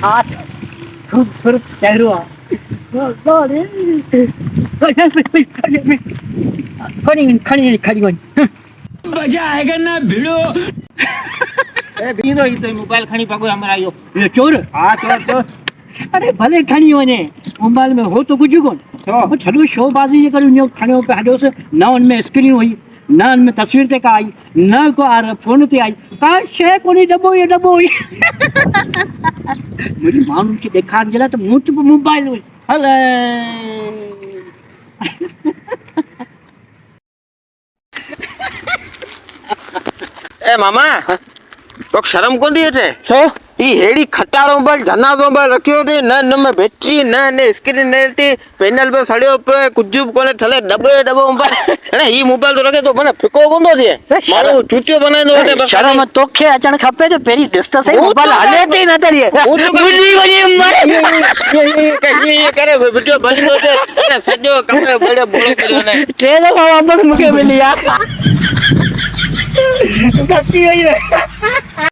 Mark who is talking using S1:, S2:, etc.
S1: हाथ खूबसूरत चेहरो खड़ी खड़ी मजा आएगा ना भिड़ो ए बीनो ही तो मोबाइल खणी पागो हमरा यो ये चोर हां चोर अरे भले खणी वने मोबाइल में हो तो कुछ कोन तो छलो शो बाजी ये करू न्यो खणो पे हडो से ना उनमें स्क्रीन हुई ना उनमें तस्वीर ते का आई ना को आर फोन ते आई का शे कोनी डबो ये मेरी मां की देखा गेला तो मुंह पे मोबाइल हुई हले
S2: ए मामा तो शर्म कोन दी छे
S1: सो
S2: ई हेड़ी खटारो मोबाइल जनाजो मोबाइल रखियो थी न में बैटरी न स्क्रीन न थी पैनल पे सड़ियो पे कुछ कोने थले डबो मोबाइल अरे ई मोबाइल तो रखे तो मने फिको कोंदो थी मारो चूटियो बनाई दो ते
S1: शर्म तोखे अचण खपे तो पेरी डिस्ट सही मोबाइल हले थी न तरी बुली वनी मारे
S2: ये करे वीडियो बंद हो दे अरे सजो कमरे बड़े बोलो करियो ने
S1: टे दफा वापस मुके मिली यार सच्ची वही